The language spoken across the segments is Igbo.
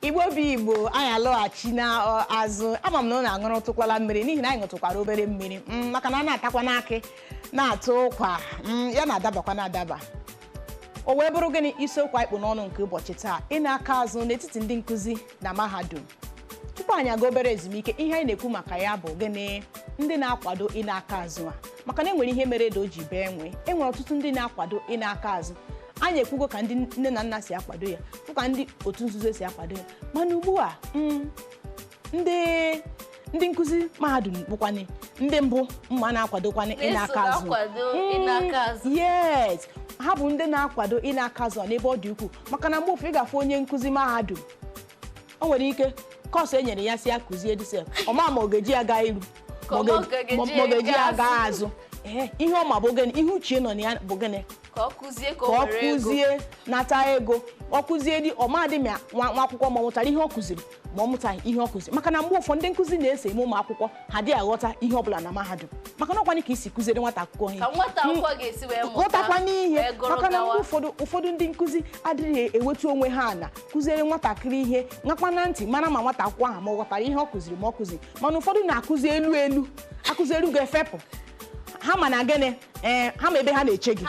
Igbo bi Igbo anyị alọghachi na azụ ama m na ọ na-aṅụrụ tụkwala mmiri n'ihi na anyị ṅụtụkwara obere mmiri maka na a na-atakwa n'akị na-atụ ụkwa ya na-adabakwa na-adaba o wee bụrụ gịnị isiokwu anyị kpụ n'ọnụ nke ụbọchị taa ị na-aka azụ n'etiti ndị nkụzi na mahadum. Tupu anyị aga obere ezumike ihe anyị na-ekwu maka ya bụ gịnị ndị na-akwado ị na-aka azụ a maka na enwere ihe mere edo ji bee enwere ọtụtụ ndị na-akwado ị na-aka azụ. Anyị ekwugo ka ndị nne na nna si akwado ya ka ndị otu nzuzo si akwado ya mana ugbu a ndị nkụzi mahadum bụkwani ndị mbụ mma na-akwadokwana ị na-aka azụ. Yes, ha bụ ndị na-akwado ị na-aka azụ n'ebe ọ dị ukwuu maka na mgbe ụfọdụ ị ga-afụ onye nkụzi mahadum o nwere ike kọọsụ e nyere ya si akụzie edise ọma ma ọ ga-eji ya gaa iru ma ọ ga-eji ya gaa azụ. Ihe ọma bụ gịnị ihe uche nọ na ya bụ gịnị ka ọ kụzie nata ego ọ kụzie dị ọmadị ma nwa akwụkwọ ma ọ mụtara ihe ọ kụziri ma ọ mụtaghị ihe ọ kụziri maka na mgbe ụfọdụ ndị nkụzi na-ese ime ụmụ akwụkwọ ha dị aghọta ihe ọ bụla na mahadum maka na ọkwanye ka isi kụziere nwata akwụkwọ ihe ghọtakwa n'ihe maka na mgbe ụfọdụ ndị nkụzi adịghị ewetu onwe ha na kụziere nwatakịrị ihe nakwa na ntị mara ma nwata akwụkwọ ahụ ma ọ ghọtara ihe ọ kụziri ma ọ kụziri mana ụfọdụ na-akụzi elu akụzi elu ga-efepụ ha ma na gịnị ha ma ebe ha na-eche gị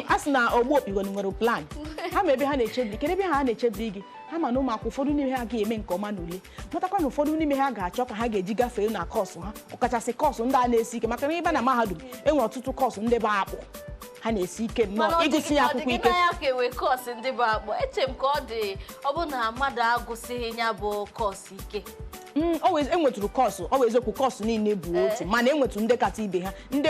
a sị na ogbu okpi nwere plan ha ma ebe ha na-echebiri kedu ebe ha na-echebiri gị ha ma na ụmụ akwụkwọ ụfọdụ n'ime ha ga-eme nke ọma n'ule matakwa na ụfọdụ n'ime ha ga-achọ ka ha ga-eji gafee na kọọsụ ha ọkachasị kọọsụ ndị a na-esi ike maka na ebe na mahadum enwere ọtụtụ kọọsụ ndị bụ akpụ ha na-esi ike nnọọ ịgụsị ya akwụkwọ ike ọ bụ na mmadụ agụsịghị ya bụ kọọsụ ike enwetụrụ kọọsụ ọ bụ eziokwu kọọsụ niile bụ otu mana enwetụrụ ndị kata ibe ha ndị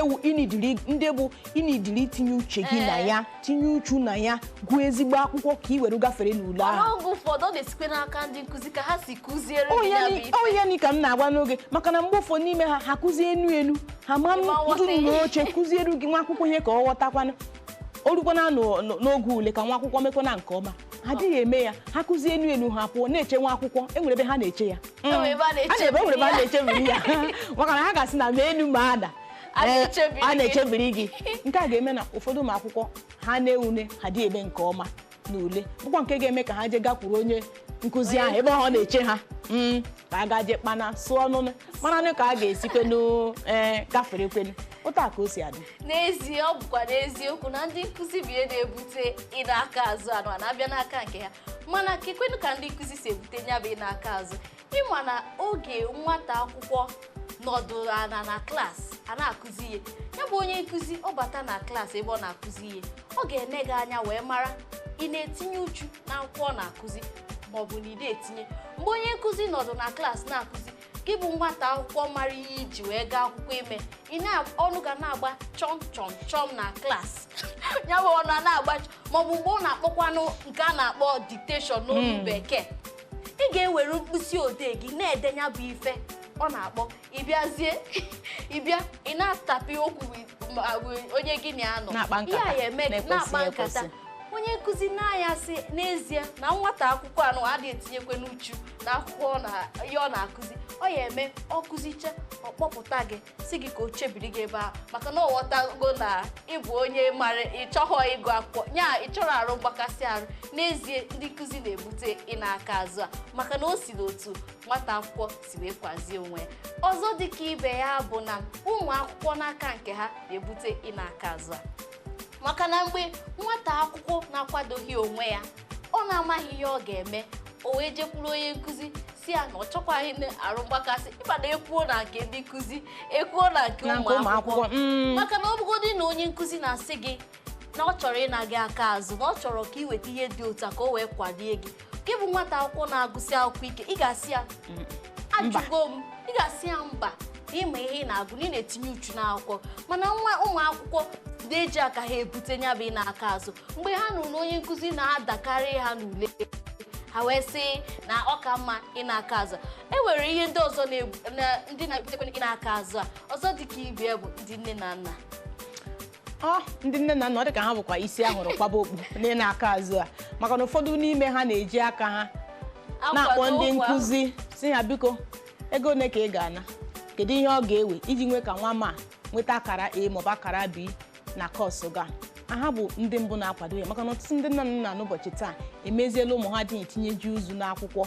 bụ inidiri itinye uche gị na ya tinye uchu na ya gụọ ezigbo akwụkwọ ka ị were gafere n'ule ahụ. Onye ka m na-agwa n'oge maka na mgbe ụfọdụ n'ime ha kụzie enu ha ma ndụ oche kụziere gị nwa akwụkwọ ihe ka ọ ghọtakwana o rukwana n'oge ule ka nwa akwụkwọ mekwana nke ọma ha adịghị eme ya ha kụzie enu ha pụọ na-eche nwa akwụkwọ enwere ebe ha na-eche ya enwere ebe a na-echebiri ya maka na ha ga-asị na ma enu ma ada a na-echebiri gị nke a ga-eme na ụfọdụ ụmụ akwụkwọ ha na-ewune ha dị eme nke ọma n'ule bụkwa nke ga-eme ka ha jee gakwuru onye nkụzi ahụ ebe ọ na-eche ha ka a gaje kpana sụọ ọnụnụ mana ka a ga-esikwenu gaferekwenu otu a ka o si adị. N'ezie ọ bụkwa n'eziokwu na ndị nkụzi bụ ihe na-ebute ị na-aka azụ anụ a na-abịa n'aka nke ha mana kekwenu ka ndị nkụzi si ebute nya bụ ị na-aka azụ ịma na oge nwata akwụkwọ nọdụrụ ana na klaasị a na-akụzi ihe ya bụ onye nkụzi ọ bata na klaasị ebe ọ na-akụzi ihe ọ ga-ene gị anya wee mara ị na-etinye uchu na akwụkwọ ọ na-akụzi maọbụ na ị na-etinye mgbe onye nkụzi nọdụ na klaasị na-akụzi gị bụ nwata akwụkwọ mara ihe iji wee gaa akwụkwọ ime ọnụ ga na-agba chọm chọm chọm na klaasị ya bụ ọnụ na-agba maọbụ mgbe ọ na-akpọkwanụ nke a na-akpọ dictation n'olu bekee ị ga-ewere mkpịsị odee gị na-edenye bụ ife ọ na-akpọ ịbịa ị na-atapị okwu onye gị na-anọ ihe a ya eme na-akpa nkata onye nkụzi n'anya sị n'ezie na nwata akwụkwọ anụ adịghị etinyekwe n'uchu na akwụkwọ na ihe ọ na-akụzi ọ ya eme ọ kụzicha ọ kpọpụta gị si gị ka o chebiri gị ebe ahụ maka na ọ ghọtago na ịbụ onye mara ịchọghọ ịgụ akwụkwọ nya ịchọrọ arụ mgbakasị arụ n'ezie ndị nkụzi na-ebute ị na-aka azụ a maka na o si n'otu nwata akwụkwọ si wee kwazie onwe ya ọzọ dịka ibe ya bụ na ụmụ akwụkwọ n'aka nke ha na-ebute ị na-aka azụ a maka na mgbe nwata akwụkwọ na-akwadoghị onwe ya ọ na-amaghị ihe ọ ga-eme o wee jekwuru onye nkụzi si ya na ọ chọkwaghị arụ mgbakasị ịbada ekwuo na nke ndị nkụzi ekwuo na nke ụmụ akwụkwọ maka na ọ bụgodị na onye nkụzi na-asị gị na ọ chọrọ ịna gị aka azụ na ọ chọrọ ka ị weta ihe dị otu a ka o wee kwadie gị gị bụ nwata akwụkwọ na-agụsị akwụkwọ ike ị ga-asị ya ajụgo m ị ga-asị ya mba ịma ihe ị na-agụ na ị na-etinye uchu n'akwụkwọ mana ụmụ akwụkwọ na-eji aka ha ebute nya bụ ị na-aka azụ mgbe ha nụrụ na onye nkụzi na-adakarị ha n'ule ha wee sị na ọ ka mma ị na-aka azụ enwere ihe ndị ọzọ ndị na-ebutekwa ị na-aka azụ a ọzọ dịka ibe bụ ndị nne na nna ndị nne na nna ọ dị ka ha bụkwa isi ahụrụ kwaba okpu na ị na-aka azụ a maka na ụfọdụ n'ime ha na-eji aka ha na-akpọ ndị nkụzi si ha biko ego ole ka ị ga-ana kedu ihe ọ ga-ewe iji nwee ka nwa ma nweta akara A maọbụ akara B na kọọsụ ga ha bụ ndị mbụ na-akwado ya maka na ọtụtụ ndị nna nna n'ụbọchị taa emeziela ụmụ ha dị etinyeju ụzụ n'akwụkwọ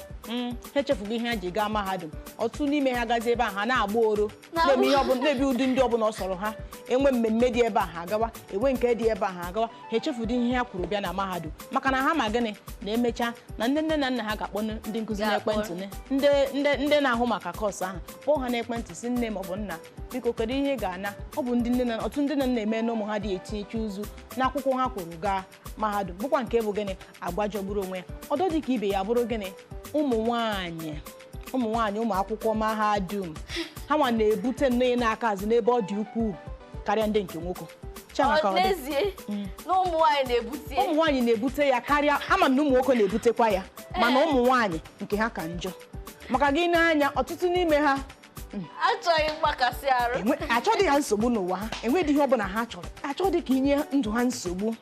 ha echefugo ihe ha ji gaa mahadum ọtụtụ n'ime ha gazi ebe a ha na-agba oro na-eme ihe ọbụla na-ebi ụdị ndị ọbụla ọ sọrọ ha enwe mmemme dị ebe a ha agawa enwe nke dị ebe a ha agawa ha echefudo ihe ha kwuru bịa na mahadum maka na ha ma gịnị na-emecha na ndị nne na nna ha ga-akpọ ndị nkụzi n'ekwentị ndị na-ahụ maka kọọsụ ahụ kpọọ ha n'ekwentị si nne maọbụ nna biko kedu ihe ga-ana ọ bụ ọtụtụ ndị nna na-eme na ụmụ ha dị etinyecha ụzụ n'akwụkwọ ha kwuru gaa mahadum bụkwa nke bụ gịnị agwa jọgburu onwe ya ọdọ dị ka ibe ya bụrụ gịnị ụmụ nwaanyị ụmụ akwụkwọ mahadum ha nwa na-ebute nnọọ n'aka azụ n'ebe ọ dị ukwuu karịa ndị nke nwoke ụmụ nwaanyị na-ebute ya karịa ama m na ụmụ nwoke na-ebutekwa ya mana ụmụ nwaanyị nke ha ka njọ maka gị n'anya ọtụtụ n'ime ha achọghị mgbakasị arụ achọghị ha nsogbu n'ụwa ha enweghị ihe ọbụla ha chọrọ achọghị ka inye ndụ ha nsogbu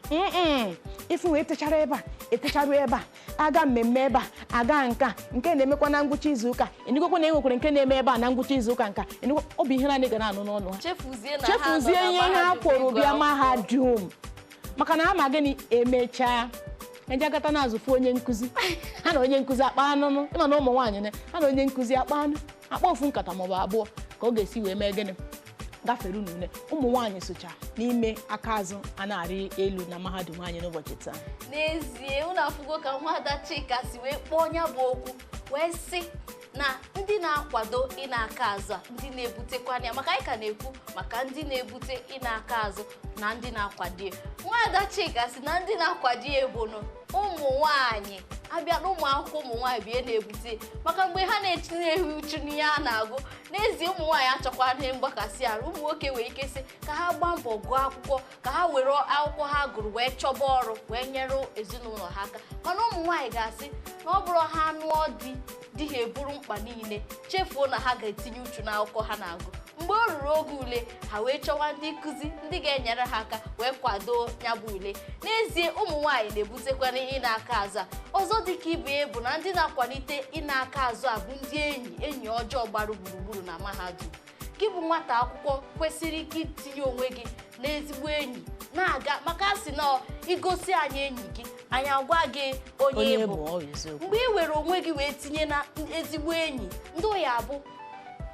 ifu wee techara ebe a etecharụ ebe a aga mmemme ebe a aga nke na-emekwa na ngwụcha izu ụka enigokwa na enwekwara nke na-eme ebe a na ngwụcha izu ụka nka ọ bụ ihe naanị ga na-anụ n'ọnụ ha chefuzie ihe ha kwuru bịa mahadum maka na ha ma gịnị emechaa eji agata na-azụfu onye nkụzi ha na onye nkụzi akpa anụnụ ịma na ụmụ nwaanyị ha na onye nkụzi akpa ofu nkata maọbụ abụọ ka ọ ga-esi wee mee gịnị gafere n'ule ụmụ nwaanyị socha n'ime aka azụ a na-arị elu na mahadum anyị n'ụbọchị taa n'ezie unu afụgo ka Nwada Chika si wee kpọọ ya bụ okwu wee sị na ndị na-akwado ị na-aka azụ a ndị na-ebutekwa ya maka anyị ka na-ekwu maka ndị na-ebute ị na-aka azụ na ndị na-akwado ya Nwada Chika si na ndị na-akwado ya bụ ụmụ nwaanyị abịa n'ụmụ akwụkwọ ụmụ nwaanyị bụ ihe na-ebute maka mgbe ha na-etinye uchu n'ihe a na-agụ n'ezie ụmụ nwaanyị achọkwa ihe mgbakasị arụ ụmụ nwoke wee ike sị ka ha gbaa mbọ gụọ akwụkwọ ka ha were akwụkwọ ha gụrụ wee chọba ọrụ wee nyere ezinụlọ ha aka mana ụmụ nwaanyị ga-asị na ọ bụrụ ha nụọ di ha eburu mkpa niile chefuo na ha ga-etinye uchu n'akwụkwọ ha na-agụ mgbe o ruru oge ule ha wee chọwa ndị nkụzi ndị ga-enyere ha aka wee kwado ya bụ ule n'ezie ụmụ nwaanyị na-ebutekwana ị na-aka azụ a ọzọ dịka ibe ya bụ na ndị na-akwalite ị na-aka azụ a bụ ndị enyi ọjọọ gbara gburugburu na mahadum gị bụ nwata akwụkwọ kwesịrị ike itinye onwe gị n'ezigbo enyi na-aga maka asị na igosi anyị enyi gị anyị agwa gị onye bụ mgbe ị were onwe gị wee tinye na ezigbo enyi ndị oyi abụ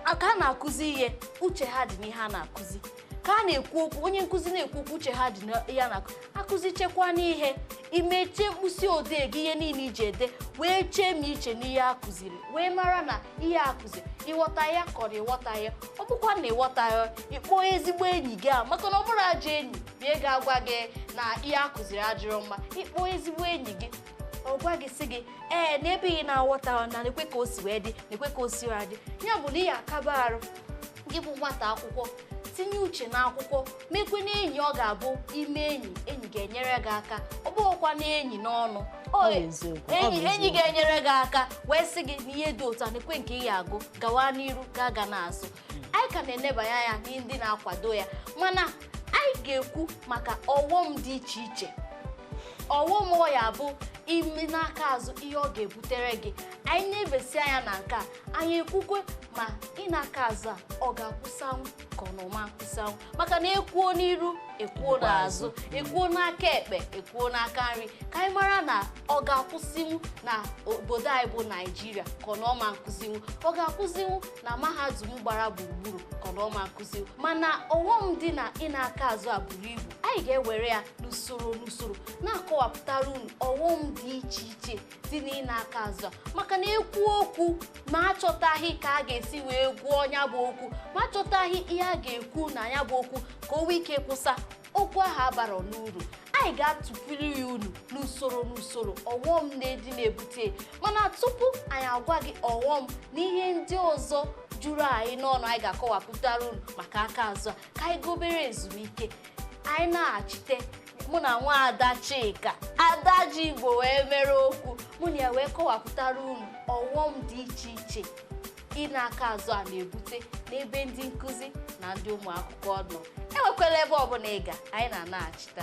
aka na-akụzi ihe uche ha dị n'ihe a na-akụzi ka a na-ekwu okwu onye nkụzi na-ekwu okwu uche ha dị n'ihe a na-akụzi chekwa n'ihe imechie mkpịsị odee gị ihe niile iji ede wee chee ma iche n'ihe a kụziri wee mara na ihe a kụziri ịghọta ya kọrọ ịghọta ya ọ bụkwa na ịghọta ya ịkpọọ ezigbo enyi gị a maka na ọ bụrụ ajọ enyi bịa ga-agwa gị na ihe a kụziri adịrọ mma ịkpọọ ezigbo enyi gị ọ gwa gị sị gị n'ebe ị na-aghọta na ekwe ka o si wee dị na-ekwe ka o si wee dị ya bụ na ihe akaba arụ gị bụ nwata akwụkwọ tinye uche n'akwụkwọ mekwe na enyi ọ ga-abụ ime enyi ga-enyere gị aka ọ bụghịkwa na enyi n'ọnụ enyi ga-enyere gị aka wee sị gị na ihe dị otu a na-ekwe nke ị ga-agụ gawa n'iru ga-aga n'azụ anyị ka na-enebanye anya n'ihe ndị na-akwado ya mana anyị ga-ekwu maka ọghọm dị iche iche ọghọm ya bụ ime n'aka azụ ihe ọ ga-ebutere gị anyị na-ebesi anya na nke a anyị ekwukwe ma ị na-aka azụ a ọ ga-akwụsanwu ka ọ nọma akwụsanwu maka na ekwuo n'iru ekwuo n'azụ ekwuo n'aka ekpe ekwuo n'aka nri ka anyị mara na ọ ga-akwụsịnwu na obodo anyị bụ Naịjirịa ka ọ nọma nkụzinwu ọ ga-akwụzinwu na mahadum gbara gburugburu ka ọ nọma nkụzinwu mana ọghọm dị na ị na-aka azụ a buru ibu anyị ga-ewere ya n'usoro na-akọwapụtara unu ọghọm dị iche iche dị na ị na-aka azụ a maka na ekwu okwu ma achọtaghị ka a ga-esi wee gwụọ ya bụ okwu ma achọtaghị ihe a ga-ekwu na ya bụ okwu ka o nwee ike kwụsa okwu ahụ abara n'uru anyị ga-atụpụrụ ya unu n'usoro ọghọm na-edi na-ebute mana tupu anyị agwa gị ọghọm na ihe ndị ọzọ juru anyị n'ọnụ anyị ga-akọwapụtara unu maka aka azụ a ka anyị gobere ezumike anyị na-achite mụ na Nwada Chika ada ji Igbo wee mere okwu mụ na ya wee kọwapụtara unu ọghọm dị iche iche ị na-aka azụ a na-ebute n'ebe ndị nkụzi na ndị ụmụ akwụkwọ nọ enwekwala ebe ọbụla ịga anyị na-anachita